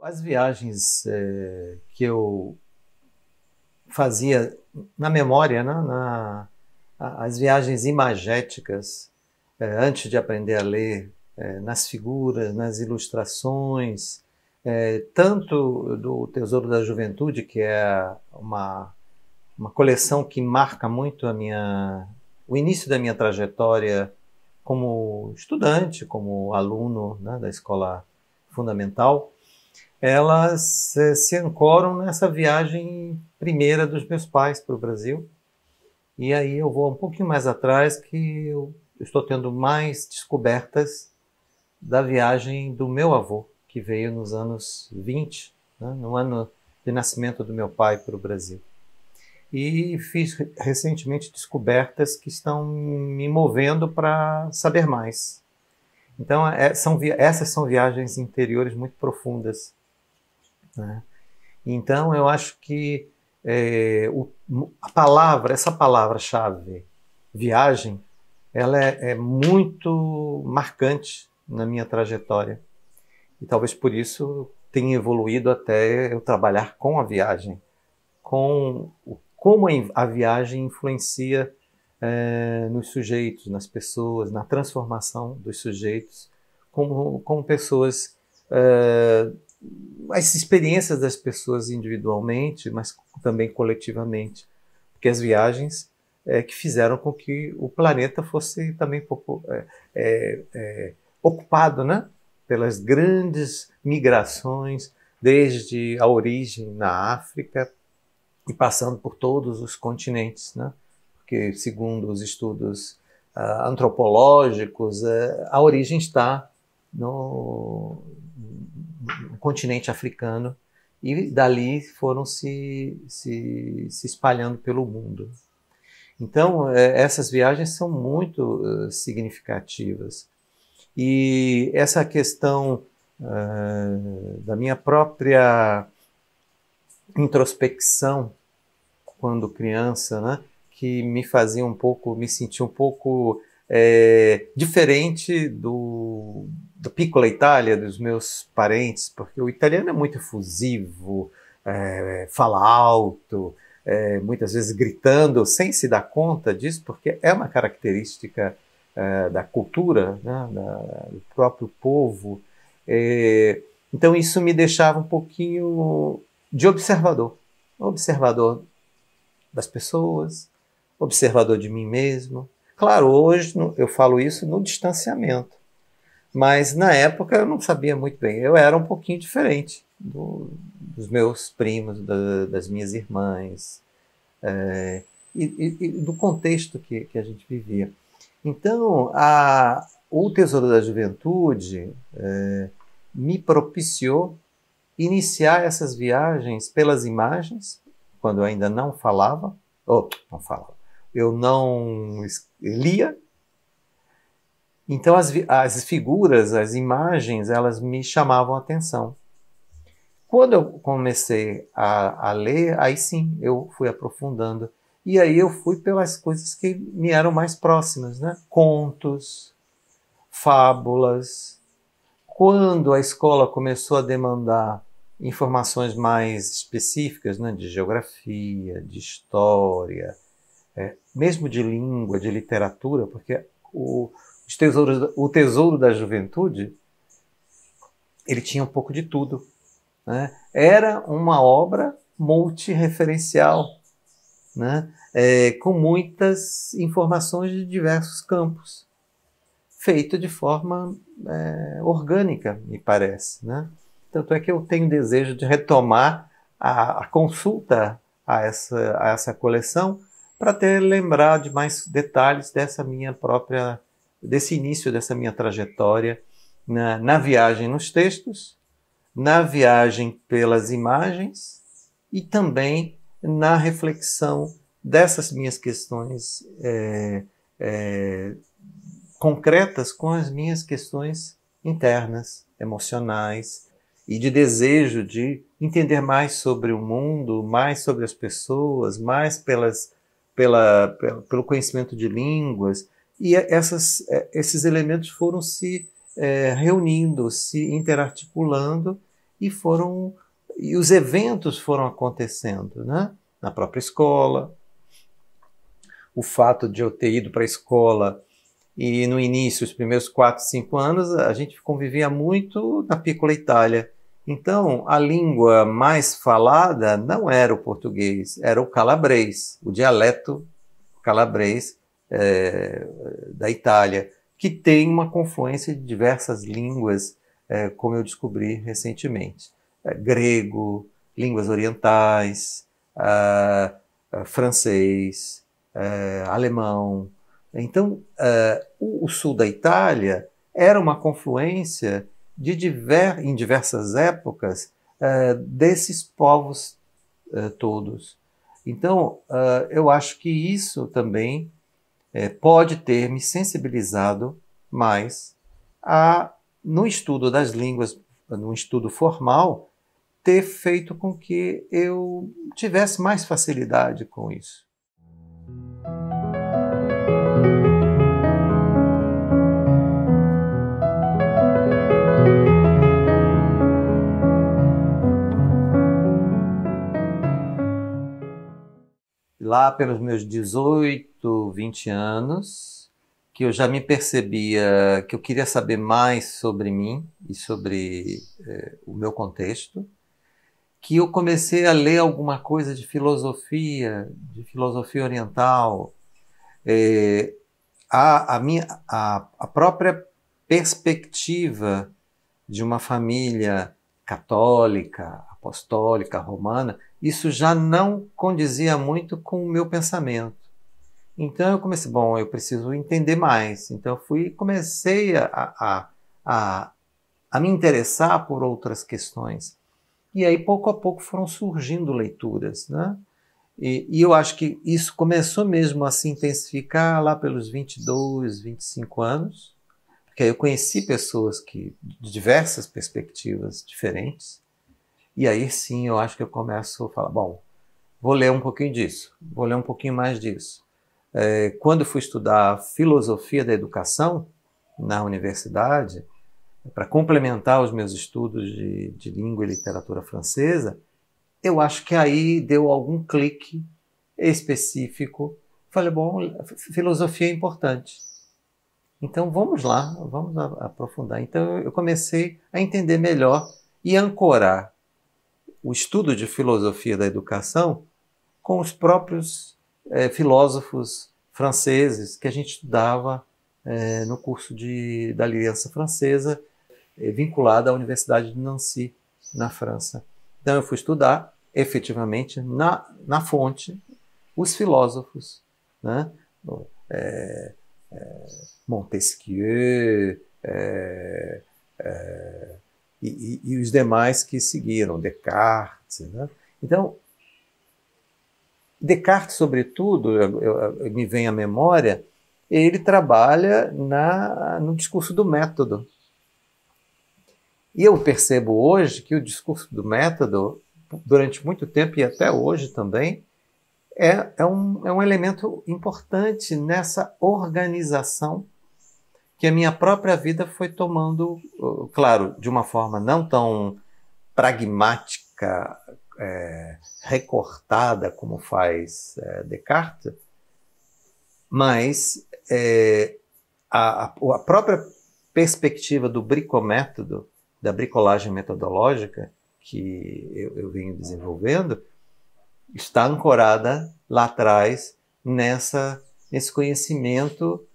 As viagens que eu fazia na memória, né, as viagens imagéticas, antes de aprender a ler, nas figuras, nas ilustrações, tanto do Tesouro da Juventude, que é uma coleção que marca muito o início da minha trajetória como estudante, como aluno, né, da escola fundamental. Elas se ancoram nessa viagem primeira dos meus pais para o Brasil. E aí eu vou um pouquinho mais atrás, que eu estou tendo mais descobertas da viagem do meu avô, que veio nos anos 20, né, no ano de nascimento do meu pai para o Brasil. E fiz recentemente descobertas que estão me movendo para saber mais. Então, essas são viagens interiores muito profundas, né? Então, eu acho que essa palavra-chave, viagem, ela é muito marcante na minha trajetória. E talvez por isso tenha evoluído até eu trabalhar com a viagem, com como a viagem influencia nos sujeitos, nas pessoas, na transformação dos sujeitos, como pessoas, as experiências das pessoas individualmente, mas também coletivamente, porque as viagens que fizeram com que o planeta fosse também ocupado, né, pelas grandes migrações, desde a origem na África e passando por todos os continentes, né? Porque, segundo os estudos antropológicos, a origem está no continente africano e dali foram se espalhando pelo mundo. Então, essas viagens são muito significativas. E essa questão da minha própria introspecção quando criança, né, que me fazia me sentir um pouco diferente do Piccola Itália, dos meus parentes, porque o italiano é muito efusivo, fala alto, muitas vezes gritando, sem se dar conta disso, porque é uma característica da cultura, né, do próprio povo. Então isso me deixava um pouquinho de observador das pessoas, observador de mim mesmo. Claro, hoje eu falo isso no distanciamento, mas na época eu não sabia muito bem. Eu era um pouquinho diferente dos meus primos, das minhas irmãs, e do contexto que a gente vivia. Então, o Tesouro da Juventude me propiciou iniciar essas viagens pelas imagens, quando eu ainda não falava, eu não lia. Então as figuras, as imagens, elas me chamavam a atenção. Quando eu comecei a ler, aí sim eu fui aprofundando. E aí eu fui pelas coisas que me eram mais próximas, né? Contos, fábulas. Quando a escola começou a demandar informações mais específicas, né, de geografia, de história, mesmo de língua, de literatura, porque o Tesouro da Juventude, ele tinha um pouco de tudo, né? Era uma obra multirreferencial, né, com muitas informações de diversos campos, feito de forma orgânica, me parece, né? Tanto é que eu tenho desejo de retomar a consulta a essa coleção para lembrar de mais detalhes desse início dessa minha trajetória na viagem nos textos, na viagem pelas imagens e também na reflexão dessas minhas questões concretas com as minhas questões internas, emocionais, e de desejo de entender mais sobre o mundo, mais sobre as pessoas, mais pelo conhecimento de línguas. E esses elementos foram se reunindo, se interarticulando e os eventos foram acontecendo, né? Na própria escola. O fato de eu ter ido para a escola e no início, os primeiros 4, 5 anos, a gente convivia muito na Piccola Itália. Então, a língua mais falada não era o português, era o calabrês, o dialeto calabrês da Itália, que tem uma confluência de diversas línguas, como eu descobri recentemente. Grego, línguas orientais, francês, alemão. Então, o sul da Itália era uma confluência em diversas épocas desses povos todos. Então, eu acho que isso também pode ter me sensibilizado mais no estudo das línguas, no estudo formal, ter feito com que eu tivesse mais facilidade com isso. Lá pelos meus 18, 20 anos, que eu já me percebia que eu queria saber mais sobre mim e sobre o meu contexto, que eu comecei a ler alguma coisa de filosofia oriental. A própria perspectiva de uma família católica, apostólica, romana, isso já não condizia muito com o meu pensamento. Então eu comecei, eu preciso entender mais. Então eu comecei a me interessar por outras questões. E aí, pouco a pouco, foram surgindo leituras, né? E eu acho que isso começou mesmo a se intensificar lá pelos 22, 25 anos, porque aí eu conheci pessoas de diversas perspectivas diferentes, e aí sim eu acho que eu começo a falar, vou ler um pouquinho disso, vou ler um pouquinho mais disso. Quando eu fui estudar filosofia da educação na universidade, para complementar os meus estudos de língua e literatura francesa, eu acho que aí deu algum clique específico. Falei, filosofia é importante. Então vamos lá, vamos aprofundar. Então eu comecei a entender melhor e ancorar o estudo de filosofia da educação com os próprios filósofos franceses que a gente estudava no curso da Aliança Francesa, vinculada à Universidade de Nancy, na França. Então eu fui estudar, efetivamente, na fonte, os filósofos, né? Montesquieu e os demais que seguiram, Descartes, né? Então, Descartes, sobretudo, me vem à memória, ele trabalha no discurso do método. E eu percebo hoje que o discurso do método, durante muito tempo e até hoje também, é um elemento importante nessa organização que a minha própria vida foi tomando, claro, de uma forma não tão pragmática, recortada como faz Descartes, mas a própria perspectiva do bricométodo, da bricolagem metodológica que eu venho desenvolvendo, está ancorada lá atrás nesse conhecimento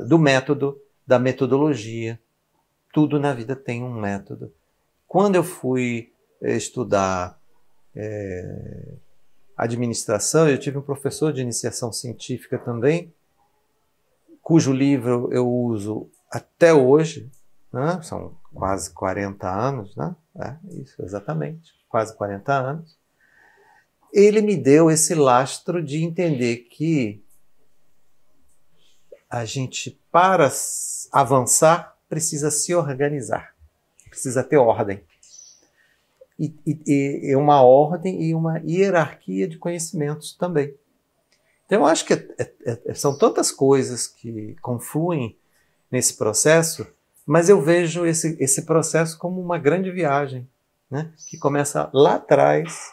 do método, da metodologia. Tudo na vida tem um método. Quando eu fui estudar administração, eu tive um professor de iniciação científica também, cujo livro eu uso até hoje, né? São quase 40 anos, né? Isso, exatamente, quase 40 anos. Ele me deu esse lastro de entender que a gente, para avançar, precisa se organizar, precisa ter ordem. E uma ordem e uma hierarquia de conhecimentos também. Então, eu acho que são tantas coisas que confluem nesse processo, Mas eu vejo esse processo como uma grande viagem, né? Que começa lá atrás,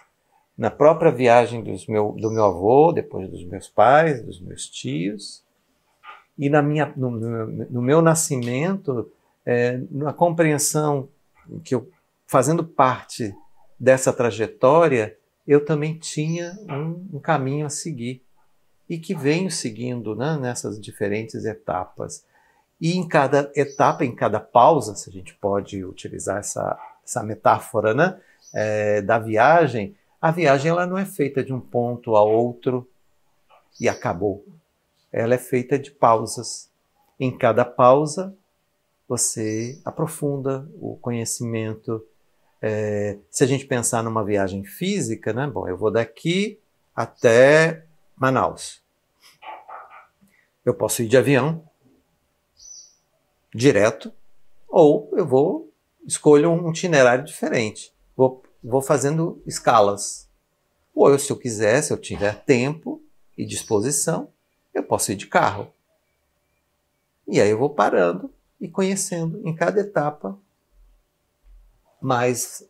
na própria viagem do meu avô, depois dos meus pais, dos meus tios, e no meu nascimento, na compreensão que eu, fazendo parte dessa trajetória, eu também tinha um caminho a seguir, e que venho seguindo, né, nessas diferentes etapas. E em cada etapa, em cada pausa, se a gente pode utilizar essa metáfora, né, da viagem, a viagem ela não é feita de um ponto a outro e acabou. Ela é feita de pausas. Em cada pausa, você aprofunda o conhecimento. Se a gente pensar numa viagem física, né, bom, eu vou daqui até Manaus. Eu posso ir de avião, direto, ou eu escolho um itinerário diferente. Vou fazendo escalas. Ou se eu quiser, se eu tiver tempo e disposição, eu posso ir de carro. E aí eu vou parando e conhecendo em cada etapa mais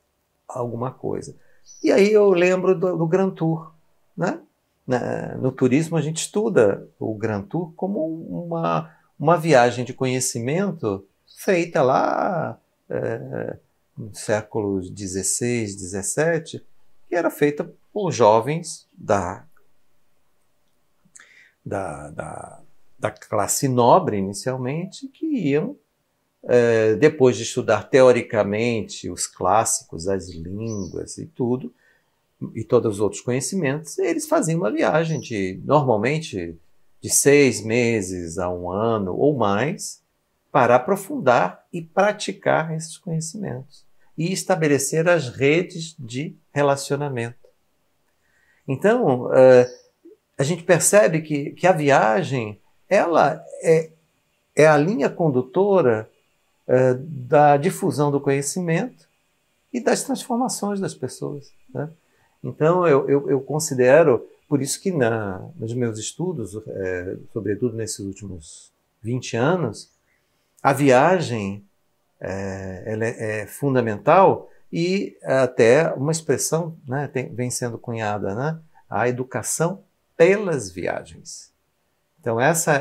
alguma coisa. E aí eu lembro do Grand Tour, né? No turismo a gente estuda o Grand Tour como uma viagem de conhecimento feita lá no século XVI, XVII, que era feita por jovens da classe nobre, inicialmente, que iam, depois de estudar teoricamente os clássicos, as línguas e tudo, e todos os outros conhecimentos, eles faziam uma viagem normalmente, de 6 meses a 1 ano ou mais, para aprofundar e praticar esses conhecimentos e estabelecer as redes de relacionamento. Então, a gente percebe que a viagem ela é a linha condutora da difusão do conhecimento e das transformações das pessoas, né? Então, eu considero, por isso que nos meus estudos, sobretudo nesses últimos 20 anos, a viagem ela é fundamental e até uma expressão, né, vem sendo cunhada, né, a educação pelas viagens. Então, essa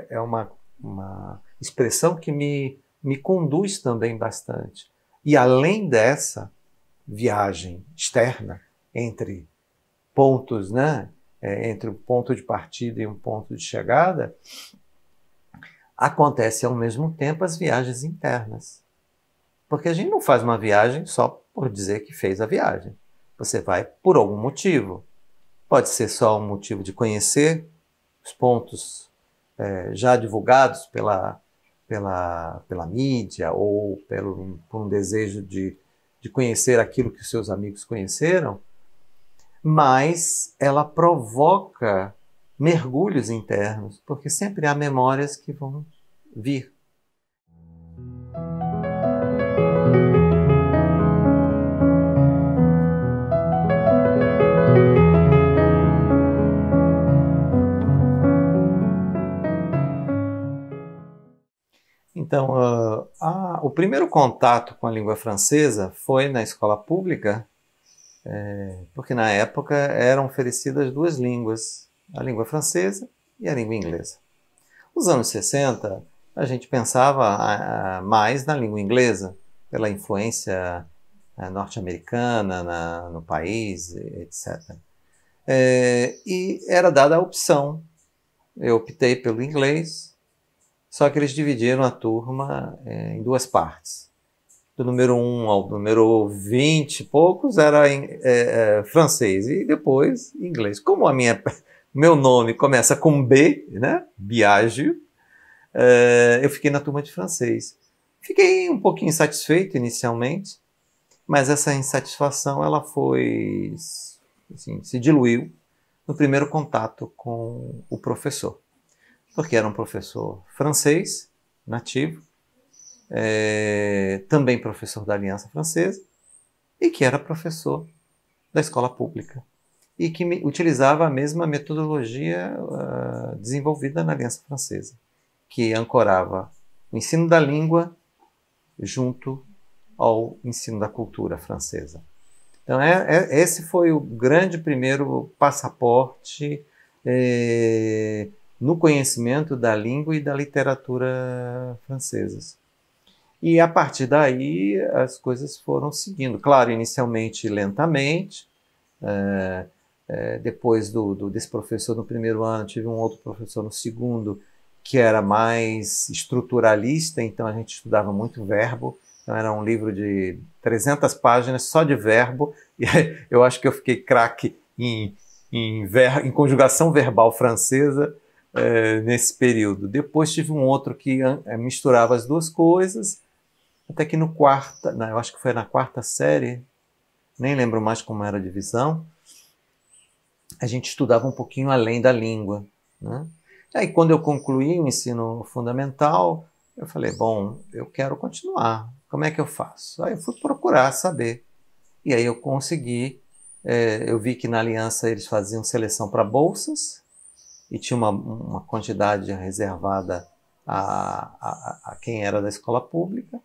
é uma expressão que me conduz também bastante. E além dessa viagem externa, entre pontos, né, entre um ponto de partida e um ponto de chegada, acontece ao mesmo tempo as viagens internas. Porque a gente não faz uma viagem só por dizer que fez a viagem. Você vai por algum motivo. Pode ser só um motivo de conhecer os pontos já divulgados pela mídia ou por um desejo de conhecer aquilo que os seus amigos conheceram, mas ela provoca mergulhos internos, porque sempre há memórias que vão vir. Então, o primeiro contato com a língua francesa foi na escola pública, porque na época eram oferecidas 2 línguas, a língua francesa e a língua inglesa. Nos anos 60, a gente pensava mais na língua inglesa, pela influência norte-americana no país, etc. E era dada a opção. Eu optei pelo inglês, só que eles dividiram a turma em 2 partes. Do número 1 ao número 20 e poucos era francês e depois inglês. Como meu nome começa com B, né? Biagio, eu fiquei na turma de francês. Fiquei um pouquinho insatisfeito inicialmente, mas essa insatisfação ela foi, assim, se diluiu no primeiro contato com o professor. Porque era um professor francês, nativo, também professor da Aliança Francesa, e que era professor da escola pública, e que utilizava a mesma metodologia desenvolvida na Aliança Francesa, que ancorava o ensino da língua junto ao ensino da cultura francesa. Então, esse foi o grande primeiro passaporte no conhecimento da língua e da literatura francesas. E, a partir daí, as coisas foram seguindo. Claro, inicialmente lentamente. Depois desse professor no primeiro ano, tive um outro professor no segundo, que era mais estruturalista, então a gente estudava muito verbo. Então era um livro de 300 páginas só de verbo, e eu acho que eu fiquei craque em conjugação verbal francesa nesse período. Depois tive um outro que misturava as duas coisas, até que eu acho que foi na quarta série, nem lembro mais como era a divisão, a gente estudava um pouquinho além da língua, né? Aí, quando eu concluí o ensino fundamental, eu falei, bom, eu quero continuar. Como é que eu faço? Aí eu fui procurar saber. E aí eu consegui, eu vi que na Aliança eles faziam seleção para bolsas, e tinha uma quantidade reservada a quem era da escola pública.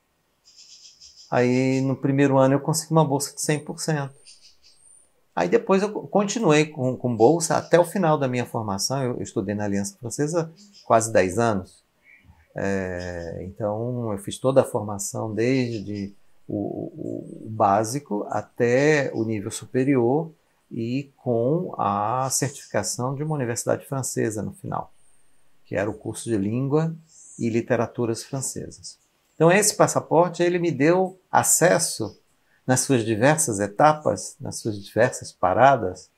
Aí, no primeiro ano, eu consegui uma bolsa de 100%. Aí depois eu continuei com bolsa até o final da minha formação. Eu estudei na Aliança Francesa quase 10 anos. Então eu fiz toda a formação desde o básico até o nível superior e com a certificação de uma universidade francesa no final, que era o curso de Língua e Literaturas Francesas. Então esse passaporte ele me deu acesso nas suas diversas etapas, nas suas diversas paradas,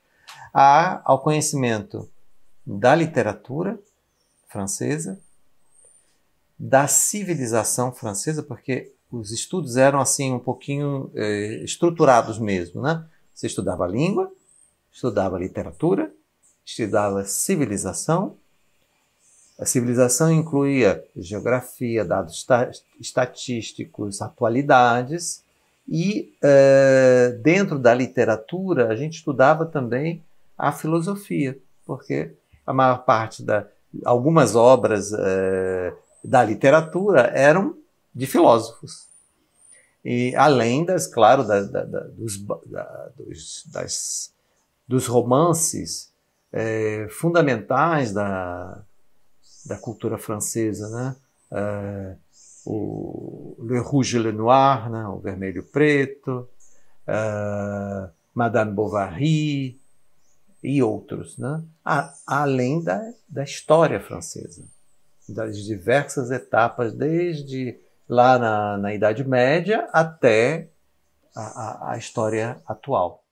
ao conhecimento da literatura francesa, da civilização francesa, porque os estudos eram assim um pouquinho estruturados mesmo, né? Você estudava a língua, estudava a literatura, estudava a civilização. A civilização incluía geografia, dados estatísticos, atualidades. E dentro da literatura a gente estudava também a filosofia, porque a maior parte algumas obras da literatura eram de filósofos. E além claro, dos romances fundamentais da cultura francesa, né? O Le Rouge et le Noir, né? O Vermelho e o Preto, Madame Bovary e outros, né? Além da história francesa, das diversas etapas, desde lá na Idade Média até a história atual.